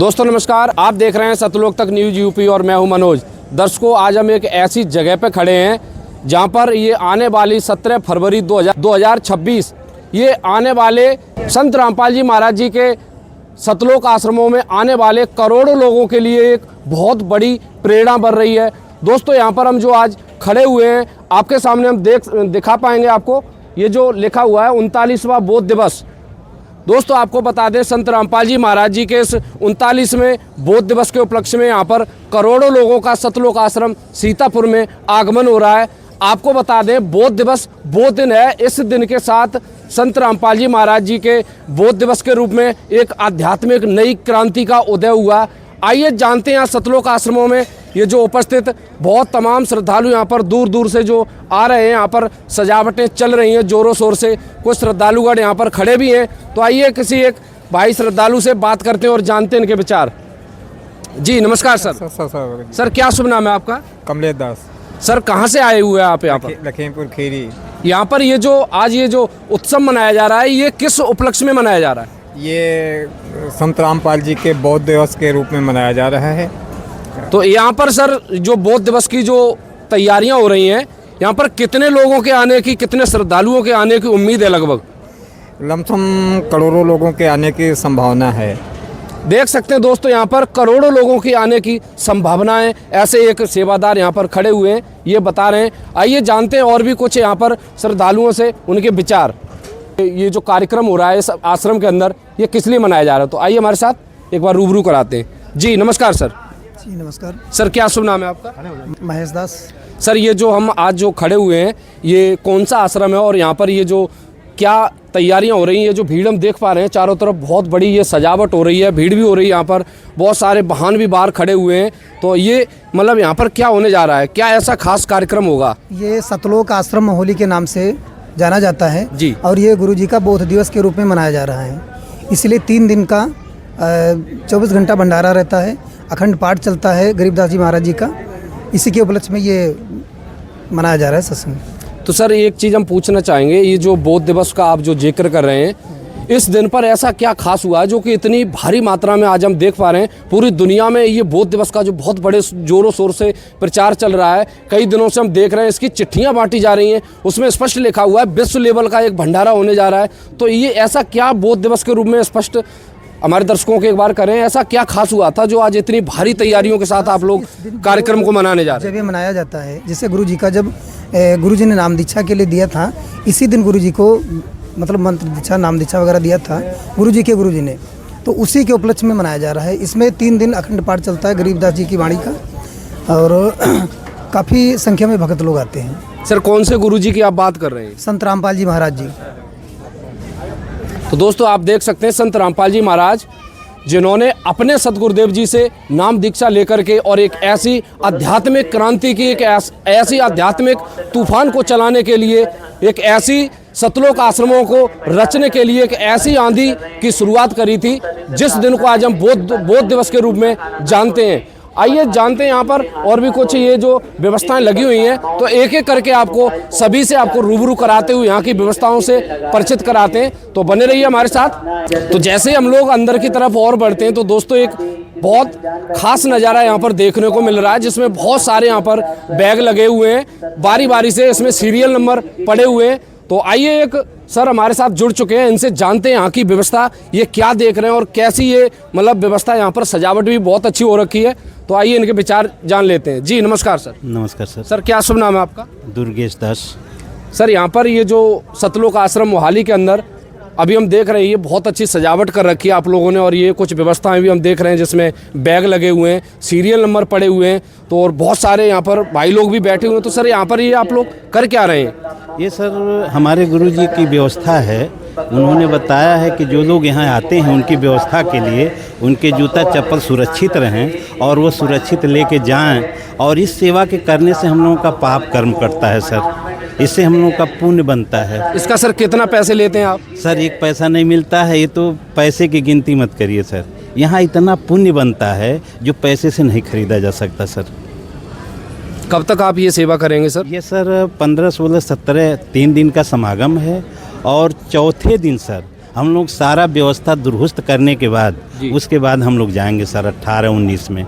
दोस्तों नमस्कार, आप देख रहे हैं सतलोक तक न्यूज़ यूपी और मैं हूं मनोज। दर्शकों, आज हम एक ऐसी जगह पे खड़े हैं जहां पर ये आने वाली 17 फरवरी 2026 ये आने वाले संत रामपाल जी महाराज जी के सतलोक आश्रमों में आने वाले करोड़ों लोगों के लिए एक बहुत बड़ी प्रेरणा बन रही है। दोस्तों, यहाँ पर हम जो आज खड़े हुए हैं, आपके सामने हम दिखा पाएंगे आपको ये जो लिखा हुआ है 39वां बोध दिवस। दोस्तों, आपको बता दें, संत रामपाल जी महाराज जी के इस 39वें बोध दिवस के उपलक्ष्य में यहाँ पर करोड़ों लोगों का सतलोक आश्रम सीतापुर में आगमन हो रहा है। आपको बता दें, बोध दिवस वो दिन है, इस दिन के साथ संत रामपाल जी महाराज जी के बोध दिवस के रूप में एक आध्यात्मिक नई क्रांति का उदय हुआ। आइए जानते हैं यहाँ सतलोक आश्रमों में ये जो उपस्थित बहुत तमाम श्रद्धालु यहाँ पर दूर दूर से जो आ रहे हैं, यहाँ पर सजावटें चल रही हैं जोरों शोर से, कुछ श्रद्धालुगण यहाँ पर खड़े भी हैं। तो आइए किसी एक भाई श्रद्धालु से बात करते हैं और जानते हैं इनके विचार। जी नमस्कार सर। सर क्या शुभ नाम है आपका? कमलेश दास। सर कहाँ से आए हुए हैं आप यहाँ पर? लखीमपुर खीरी। यहाँ पर ये जो आज ये जो उत्सव मनाया जा रहा है, ये किस उपलक्ष्य में मनाया जा रहा है? ये संत रामपाल जी के बोध दिवस के रूप में मनाया जा रहा है। तो यहाँ पर सर जो बोध दिवस की जो तैयारियां हो रही हैं, यहाँ पर कितने लोगों के आने की, कितने श्रद्धालुओं के आने की उम्मीद है? लगभग लमसम करोड़ों लोगों के आने की संभावना है। देख सकते हैं दोस्तों, यहाँ पर करोड़ों लोगों की आने की संभावना है। ऐसे एक सेवादार यहाँ पर खड़े हुए हैं, ये बता रहे हैं। आइए जानते हैं और भी कुछ यहाँ पर श्रद्धालुओं से उनके विचार। ये जो कार्यक्रम हो रहा है इस आश्रम के अंदर, ये किस लिए मनाया जा रहा है? तो आइए हमारे साथ एक बार रूबरू कराते हैं। जी नमस्कार सर। जी नमस्कार सर, क्या शुभ नाम है आपका? महेश दास। सर, ये जो हम आज जो खड़े हुए हैं, ये कौन सा आश्रम है और यहाँ पर ये जो क्या तैयारियां हो रही हैं? ये जो भीड़ हम देख पा रहे हैं चारों तरफ, बहुत बड़ी ये सजावट हो रही है, भीड़ भी हो रही है, यहाँ पर बहुत सारे वाहन भी बाहर खड़े हुए हैं। तो ये मतलब यहाँ पर क्या होने जा रहा है? क्या ऐसा खास कार्यक्रम होगा? ये सतलोक आश्रम होली के नाम से जाना जाता है जी। और ये गुरु जी का बोध दिवस के रूप में मनाया जा रहा है। इसलिए 3 दिन का 24 घंटा भंडारा रहता है, अखंड पाठ चलता है गरीबदास जी महाराज जी का। इसी के उपलक्ष्य में ये मनाया जा रहा है सत्संग। तो सर एक चीज़ हम पूछना चाहेंगे, ये जो बोध दिवस का आप जो जिक्र कर रहे हैं, इस दिन पर ऐसा क्या खास हुआ जो कि इतनी भारी मात्रा में आज हम देख पा रहे हैं पूरी दुनिया में ये बोध दिवस का जो बहुत बड़े जोरों शोर से प्रचार चल रहा है? कई दिनों से हम देख रहे हैं, इसकी चिट्ठियां बांटी जा रही हैं, उसमें स्पष्ट लिखा हुआ है विश्व लेवल का एक भंडारा होने जा रहा है। तो ये ऐसा क्या बोध दिवस के रूप में स्पष्ट हमारे दर्शकों के एक बार करें, ऐसा क्या खास हुआ था जो आज इतनी भारी तैयारियों के साथ आप लोग कार्यक्रम को मनाने जा रहे हैं? जब ये मनाया जाता है, जैसे गुरु जी का जब गुरु जी ने नाम दीक्षा के लिए दिया था, इसी दिन गुरु जी को मतलब मंत्र दीक्षा, नाम दीक्षा वगैरह दिया था गुरु जी के, ने तो उसी के उपलक्ष्य में मनाया जा रहा है। इसमें 3 दिन अखंड पाठ चलता है गरीबदास जी की वाणी का, और काफ़ी संख्या में भक्त लोग आते हैं। सर कौन से गुरु जी की आप बात कर रहे हैं? संत रामपाल जी महाराज जी। तो दोस्तों आप देख सकते हैं, संत रामपाल जी महाराज जिन्होंने अपने सतगुरुदेव जी से नाम दीक्षा लेकर के और एक ऐसी आध्यात्मिक क्रांति की, एक ऐसी आध्यात्मिक तूफान को चलाने के लिए, एक ऐसी सतलोक आश्रमों को रचने के लिए एक ऐसी आंधी की शुरुआत करी थी, जिस दिन को आज हम बोध दिवस के रूप में जानते हैं। आइए जानते हैं यहाँ पर और भी कुछ ये जो व्यवस्थाएं लगी हुई हैं, तो एक एक करके आपको सभी से आपको रूबरू कराते हुए यहाँ की व्यवस्थाओं से परिचित कराते हैं। तो बने रहिए हमारे साथ। तो जैसे हम लोग अंदर की तरफ और बढ़ते हैं, तो दोस्तों एक बहुत खास नज़ारा यहाँ पर देखने को मिल रहा है, जिसमें बहुत सारे यहाँ पर बैग लगे हुए हैं, बारी बारी से इसमें सीरियल नंबर पड़े हुए हैं। तो आइए, एक सर हमारे साथ जुड़ चुके हैं, इनसे जानते हैं यहाँ की व्यवस्था, ये क्या देख रहे हैं और कैसी ये मतलब व्यवस्था, यहाँ पर सजावट भी बहुत अच्छी हो रखी है। तो आइए इनके विचार जान लेते हैं। जी नमस्कार सर। नमस्कार सर। सर क्या शुभ नाम है आपका? दुर्गेश दास। सर यहाँ पर ये जो सतलोक आश्रम मोहाली के अंदर अभी हम देख रहे हैं, ये बहुत अच्छी सजावट कर रखी है आप लोगों ने, और ये कुछ व्यवस्थाएं भी हम देख रहे हैं जिसमें बैग लगे हुए हैं, सीरियल नंबर पड़े हुए हैं, तो और बहुत सारे यहाँ पर भाई लोग भी बैठे हुए हैं। तो सर यहाँ पर ये आप लोग कर क्या रहे हैं? ये सर हमारे गुरुजी की व्यवस्था है। उन्होंने बताया है कि जो लोग यहाँ आते हैं उनकी व्यवस्था के लिए उनके जूता चप्पल सुरक्षित रहें और वो सुरक्षित लेके जाएं, और इस सेवा के करने से हम लोगों का पाप कर्म करता है सर, इससे हम लोगों का पुण्य बनता है। इसका सर कितना पैसे लेते हैं आप? सर 1 पैसा नहीं मिलता है, ये तो पैसे की गिनती मत करिए सर। यहाँ इतना पुण्य बनता है जो पैसे से नहीं खरीदा जा सकता सर। कब तक आप ये सेवा करेंगे सर? ये सर 15, 16, 17 3 दिन का समागम है, और चौथे दिन सर हम लोग सारा व्यवस्था दुरुस्त करने के बाद जी। उसके बाद हम लोग जाएंगे सर 18-19 में।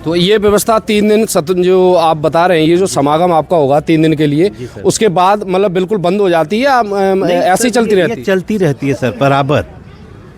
तो ये व्यवस्था 3 दिन जो आप बता रहे हैं, ये जो समागम आपका होगा 3 दिन के लिए, उसके बाद मतलब बिल्कुल बंद हो जाती है या ऐसी चलती रहती है? चलती रहती है सर बराबर,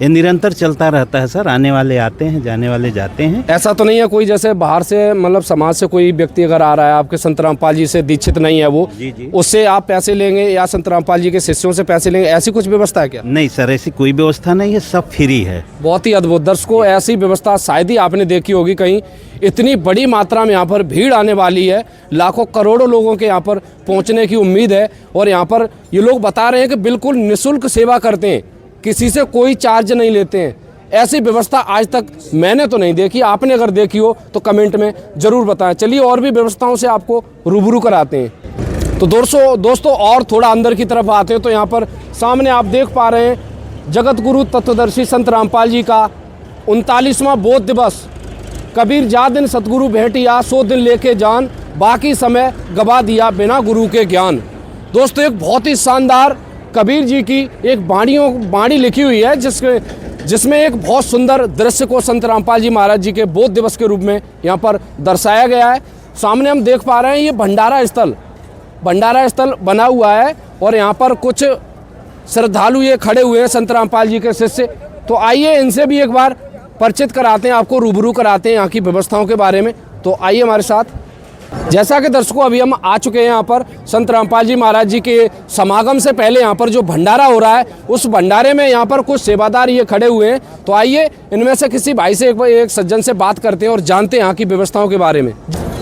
ये निरंतर चलता रहता है सर। आने वाले आते हैं, जाने वाले जाते हैं। ऐसा तो नहीं है कोई जैसे बाहर से मतलब समाज से कोई व्यक्ति अगर आ रहा है, आपके संत रामपाल जी से दीक्षित नहीं है वो, जी। उससे आप पैसे लेंगे या संत रामपाल जी के शिष्यों से पैसे लेंगे, ऐसी कुछ व्यवस्था है क्या? नहीं सर, ऐसी कोई व्यवस्था नहीं है, सब फ्री है। बहुत ही अद्भुत। दर्शकों, ऐसी व्यवस्था शायद ही आपने देखी होगी कहीं। इतनी बड़ी मात्रा में यहाँ पर भीड़ आने वाली है, लाखों करोड़ों लोगों के यहाँ पर पहुँचने की उम्मीद है। और यहाँ पर ये लोग बता रहे हैं कि बिल्कुल निःशुल्क सेवा करते हैं, किसी से कोई चार्ज नहीं लेते हैं। ऐसी व्यवस्था आज तक मैंने तो नहीं देखी। आपने अगर देखी हो तो कमेंट में ज़रूर बताएं। चलिए और भी व्यवस्थाओं से आपको रूबरू कराते हैं। तो दोस्तों और थोड़ा अंदर की तरफ आते हैं तो यहाँ पर सामने आप देख पा रहे हैं जगत गुरु तत्वदर्शी संत रामपाल जी का 39वां बोध दिवस। कबीर जा दिन सतगुरु भेटिया, 100 दिन लेके जान, बाकी समय गवा दिया बिना गुरु के ज्ञान। दोस्तों, एक बहुत ही शानदार कबीर जी की एक बाणी लिखी हुई है जिसमें एक बहुत सुंदर दृश्य को संत रामपाल जी महाराज जी के बोध दिवस के रूप में यहाँ पर दर्शाया गया है। सामने हम देख पा रहे हैं ये भंडारा स्थल बना हुआ है और यहाँ पर कुछ श्रद्धालु ये खड़े हुए हैं संत रामपाल जी के शिष्य। तो आइए इनसे भी एक बार परिचित कराते हैं, आपको रूबरू कराते हैं यहाँ की व्यवस्थाओं के बारे में। तो आइए हमारे साथ। जैसा कि दर्शकों अभी हम आ चुके हैं यहाँ पर संत रामपाल जी महाराज जी के समागम से पहले यहाँ पर जो भंडारा हो रहा है, उस भंडारे में यहाँ पर कुछ सेवादार ये खड़े हुए हैं। तो आइए इनमें से किसी भाई से एक सज्जन से बात करते हैं और जानते हैं यहाँ की व्यवस्थाओं के बारे में।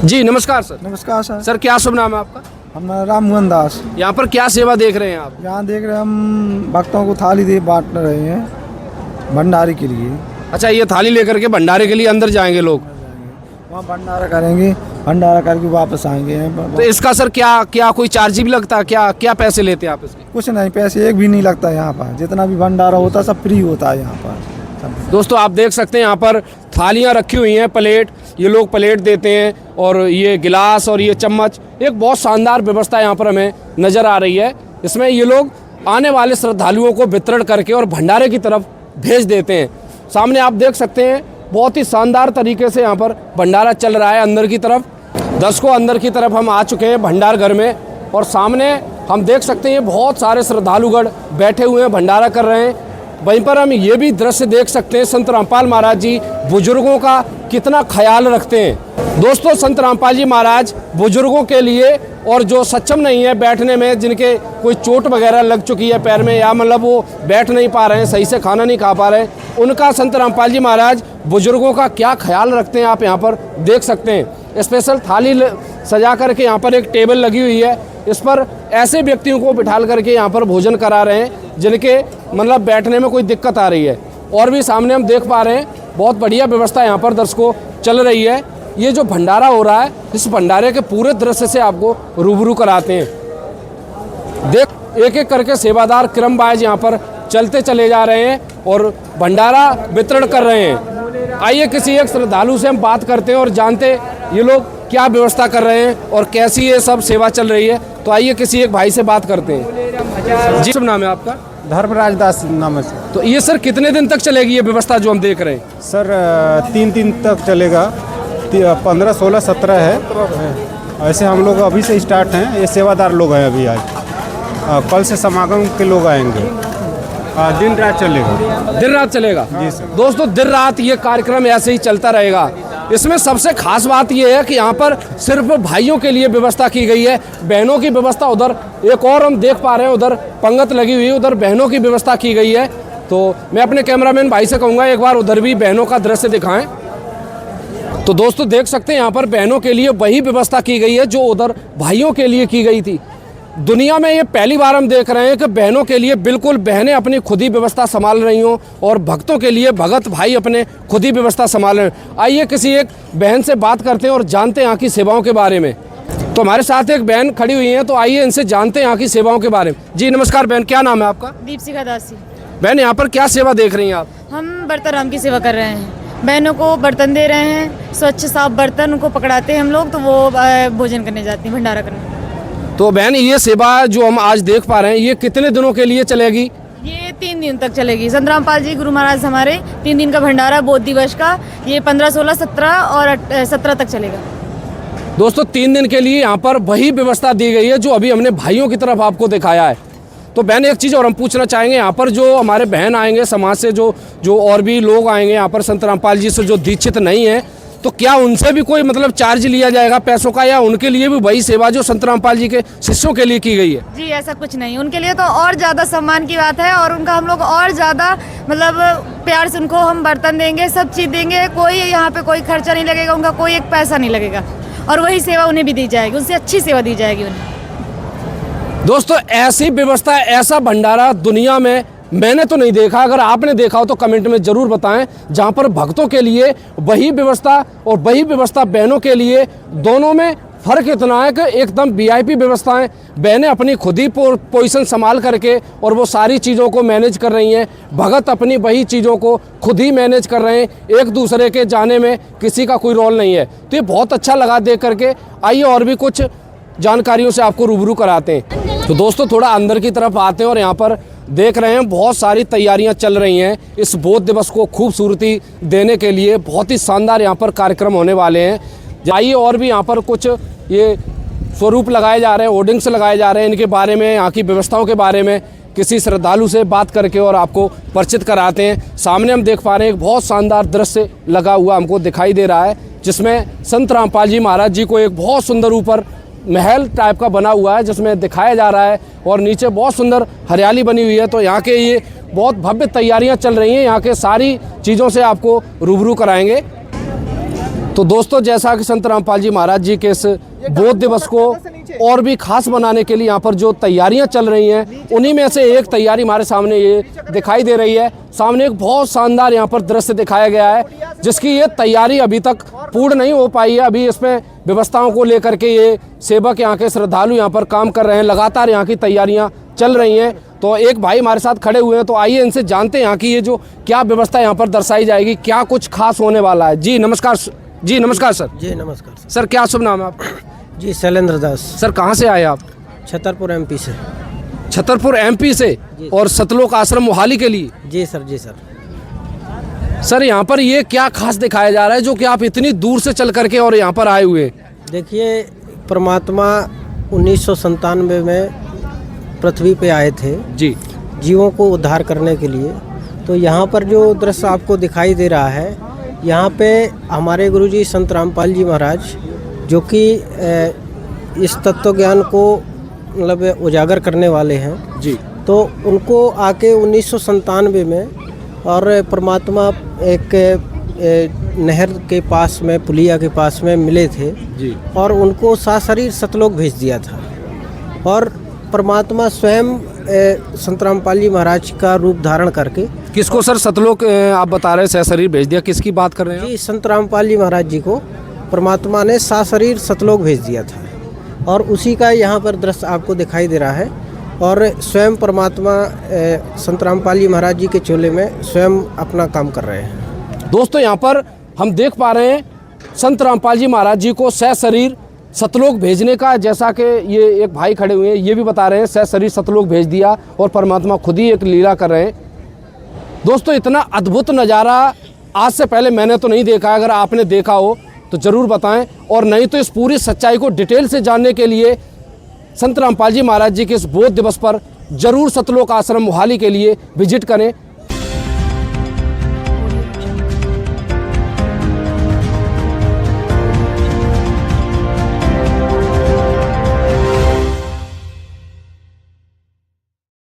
जी नमस्कार सर। नमस्कार सर। सर क्या शुभ नाम है आपका? हम राम मोहन दास। यहाँ पर क्या सेवा देख रहे हैं आप? यहाँ देख रहे हैं हम भक्तों को थाली दे बांट रहे हैं भंडारे के लिए। अच्छा, ये थाली लेकर के भंडारे के लिए अंदर जाएंगे लोग? वहाँ भंडारा करेंगे, भंडारा करके वापस आएंगे। तो इसका सर क्या कोई चार्ज भी लगता है? क्या पैसे लेते हैं आप इसके? कुछ नहीं, पैसे एक भी नहीं लगता यहाँ पर। जितना भी भंडारा होता है सब फ्री होता है यहाँ पर। दोस्तों आप देख सकते हैं यहाँ पर थालियाँ रखी हुई हैं, प्लेट, ये लोग प्लेट देते हैं और ये गिलास और ये चम्मच। एक बहुत शानदार व्यवस्था यहाँ पर हमें नज़र आ रही है। इसमें ये लोग आने वाले श्रद्धालुओं को वितरण करके और भंडारे की तरफ भेज देते हैं। सामने आप देख सकते हैं बहुत ही शानदार तरीके से यहाँ पर भंडारा चल रहा है अंदर की तरफ। दर्शकों, अंदर की तरफ हम आ चुके हैं भंडार घर में और सामने हम देख सकते हैं बहुत सारे श्रद्धालुगण बैठे हुए हैं, भंडारा कर रहे हैं। वहीं पर हम ये भी दृश्य देख सकते हैं संत रामपाल महाराज जी बुजुर्गों का कितना ख्याल रखते हैं। दोस्तों, संत रामपाल जी महाराज बुजुर्गों के लिए और जो सक्षम नहीं है बैठने में, जिनके कोई चोट वगैरह लग चुकी है पैर में या मतलब वो बैठ नहीं पा रहे हैं, सही से खाना नहीं खा पा रहे हैं, उनका संत रामपाल जी महाराज बुजुर्गों का क्या ख्याल रखते हैं आप यहाँ पर देख सकते हैं। स्पेशल थाली सजा करके यहाँ पर एक टेबल लगी हुई है, इस पर ऐसे व्यक्तियों को बिठाल करके यहाँ पर भोजन करा रहे हैं जिनके मतलब बैठने में कोई दिक्कत आ रही है। और भी सामने हम देख पा रहे हैं बहुत बढ़िया व्यवस्था यहाँ पर दर्शकों चल रही है। ये जो भंडारा हो रहा है, इस भंडारे के पूरे दृश्य से आपको रूबरू कराते हैं। देख एक एक करके सेवादार क्रमवाइज यहाँ पर चलते चले जा रहे हैं और भंडारा वितरण कर रहे हैं। आइए किसी एक श्रद्धालु से हम बात करते हैं और जानते ये लोग क्या व्यवस्था कर रहे हैं और कैसी ये सब सेवा चल रही है। तो आइए किसी एक भाई से बात करते हैं। जी शुभ नाम है आपका? धर्मराज दास नाम है। तो ये सर कितने दिन तक चलेगी ये व्यवस्था जो हम देख रहे हैं? सर 3 दिन तक चलेगा। 15, 16, 17 है। ऐसे हम लोग अभी से स्टार्ट हैं। ये सेवादार लोग हैं अभी आज। कल से समागम के लोग आएंगे। दिन रात चलेगा। दिन रात चलेगा? जी सर। दोस्तों, दिन रात ये कार्यक्रम ऐसे ही चलता रहेगा। इसमें सबसे खास बात ये है कि यहाँ पर सिर्फ भाइयों के लिए व्यवस्था की गई है, बहनों की व्यवस्था उधर एक और हम देख पा रहे हैं, उधर पंगत लगी हुई है, उधर बहनों की व्यवस्था की गई है। तो मैं अपने कैमरामैन भाई से कहूँगा एक बार उधर भी बहनों का दृश्य दिखाएं। तो दोस्तों देख सकते हैं यहाँ पर बहनों के लिए वही व्यवस्था की गई है जो उधर भाइयों के लिए की गई थी। दुनिया में ये पहली बार हम देख रहे हैं कि बहनों के लिए बिल्कुल बहनें अपनी खुद ही व्यवस्था संभाल रही हों और भक्तों के लिए भगत भाई अपने खुद ही व्यवस्था संभाल रहे हैं। आइए किसी एक बहन से बात करते हैं और जानते हैं यहाँ की सेवाओं के बारे में। तो हमारे साथ एक बहन खड़ी हुई है, तो आइए इनसे जानते हैं यहाँ की सेवाओं के बारे में। जी नमस्कार बहन, क्या नाम है आपका? दीपशिखा दासी। बहन यहाँ पर क्या सेवा देख रही हैं आप? हम बर्तन राम की सेवा कर रहे हैं। बहनों को बर्तन दे रहे हैं, स्वच्छ साफ बर्तन उनको पकड़ाते हैं हम लोग, तो वो भोजन करने जाती हैं, भंडारा करने। तो बहन ये सेवा जो हम आज देख पा रहे हैं ये कितने दिनों के लिए चलेगी? ये 3 दिन तक चलेगी। संत रामपाल जी गुरु महाराज हमारे 3 दिन का भंडारा बौद्ध दिवस का, ये 15, 16, 17 और 17 तक चलेगा। दोस्तों 3 दिन के लिए यहाँ पर वही व्यवस्था दी गई है जो अभी हमने भाइयों की तरफ आपको दिखाया है। तो बहन एक चीज़ और हम पूछना चाहेंगे, यहाँ पर जो हमारे बहन आएंगे समाज से, जो और भी लोग आएंगे यहाँ पर संत रामपाल जी से जो दीक्षित नहीं है, तो क्या उनसे भी कोई मतलब चार्ज लिया जाएगा पैसों का, या उनके लिए भी वही सेवा जो संत रामपाल जी के शिष्यों के लिए की गई है? जी ऐसा कुछ नहीं, उनके लिए तो और ज़्यादा सम्मान की बात है और उनका हम लोग और ज़्यादा मतलब प्यार से उनको हम बर्तन देंगे, सब चीज़ देंगे, कोई यहाँ पे कोई खर्चा नहीं लगेगा, उनका कोई एक पैसा नहीं लगेगा और वही सेवा उन्हें भी दी जाएगी, उनसे अच्छी सेवा दी जाएगी उन्हें। दोस्तों ऐसी व्यवस्था, ऐसा भंडारा दुनिया में मैंने तो नहीं देखा। अगर आपने देखा हो तो कमेंट में ज़रूर बताएं, जहां पर भक्तों के लिए वही व्यवस्था और वही व्यवस्था बहनों के लिए, दोनों में फ़र्क इतना है कि एकदम वीआईपी व्यवस्थाएं बहनें अपनी खुद ही पोजीशन संभाल करके और वो सारी चीज़ों को मैनेज कर रही हैं, भगत अपनी वही चीज़ों को खुद ही मैनेज कर रहे हैं, एक दूसरे के जाने में किसी का कोई रोल नहीं है। तो ये बहुत अच्छा लगा देख करके। आइए और भी कुछ जानकारियों से आपको रूबरू कराते हैं। तो दोस्तों थोड़ा अंदर की तरफ आते हैं और यहाँ पर देख रहे हैं बहुत सारी तैयारियां चल रही हैं इस बौद्ध दिवस को खूबसूरती देने के लिए। बहुत ही शानदार यहाँ पर कार्यक्रम होने वाले हैं। आइए और भी यहाँ पर कुछ ये स्वरूप लगाए जा रहे हैं, होर्डिंग्स लगाए जा रहे हैं, इनके बारे में, यहाँ की व्यवस्थाओं के बारे में किसी श्रद्धालु से बात करके और आपको परिचित कराते हैं। सामने हम देख पा रहे हैं एक बहुत शानदार दृश्य लगा हुआ हमको दिखाई दे रहा है, जिसमें संत रामपाल जी महाराज जी को एक बहुत सुंदर ऊपर महल टाइप का बना हुआ है जिसमें दिखाया जा रहा है और नीचे बहुत सुंदर हरियाली बनी हुई है। तो यहाँ के ये बहुत भव्य तैयारियां चल रही हैं, यहाँ के सारी चीज़ों से आपको रूबरू कराएंगे। तो दोस्तों जैसा कि संत रामपाल जी महाराज जी के इस बौद्ध दिवस को और भी खास बनाने के लिए यहाँ पर जो तैयारियां चल रही हैं, उन्हीं में से एक तैयारी हमारे सामने ये दिखाई दे रही है। सामने एक बहुत शानदार यहाँ पर दृश्य दिखाया गया है जिसकी ये तैयारी अभी तक पूर्ण नहीं हो पाई है। अभी इसमें व्यवस्थाओं को लेकर के ये सेवक, यहाँ के श्रद्धालु यहाँ पर काम कर रहे हैं, लगातार यहाँ की तैयारियाँ चल रही हैं। तो एक भाई हमारे साथ खड़े हुए हैं, तो आइए इनसे जानते हैं यहाँ की ये जो क्या व्यवस्था यहाँ पर दर्शाई जाएगी, क्या कुछ खास होने वाला है। जी नमस्कार। जी नमस्कार सर। जी नमस्कार सर, क्या शुभ नाम है आपका? जी शैलेंद्र दास। सर कहाँ से आए आप? छतरपुर एमपी से। छतरपुर एमपी से, और सतलोक आश्रम मोहाली के लिए? जी सर। जी सर। सर यहाँ पर ये क्या खास दिखाया जा रहा है जो कि आप इतनी दूर से चल करके और यहाँ पर आए हुए? देखिए, परमात्मा 1997 में पृथ्वी पे आए थे जी, जीवों को उद्धार करने के लिए। तो यहाँ पर जो दृश्य आपको दिखाई दे रहा है, यहाँ पे हमारे गुरुजी संत रामपाल जी महाराज, जो कि इस तत्व ज्ञान को मतलब उजागर करने वाले हैं जी, तो उनको आके 1997 में और परमात्मा एक नहर के पास में, पुलिया के पास में मिले थे जी, और उनको साशरीर सतलोक भेज दिया था। और परमात्मा स्वयं संत रामपाल जी महाराज का रूप धारण करके, किसको सर सतलोक आप बता रहे हैं सशरीर भेज दिया, किसकी बात कर रहे हैं? जी संत रामपाल जी महाराज जी को परमात्मा ने साशरीर सतलोक भेज दिया था और उसी का यहाँ पर दृश्य आपको दिखाई दे रहा है। और स्वयं परमात्मा संत रामपाल जी महाराज जी के चोले में स्वयं अपना काम कर रहे हैं। दोस्तों यहाँ पर हम देख पा रहे हैं संत रामपाल जी महाराज जी को सशरीर सतलोक भेजने का, जैसा कि ये एक भाई खड़े हुए हैं ये भी बता रहे हैं सशरीर सतलोक भेज दिया और परमात्मा खुद ही एक लीला कर रहे हैं। दोस्तों इतना अद्भुत नज़ारा आज से पहले मैंने तो नहीं देखा। अगर आपने देखा हो तो ज़रूर बताएं, और नहीं तो इस पूरी सच्चाई को डिटेल से जानने के लिए संत रामपाल जी महाराज जी के इस बौद्ध दिवस पर जरूर सतलोक आश्रम मोहाली के लिए विजिट करें।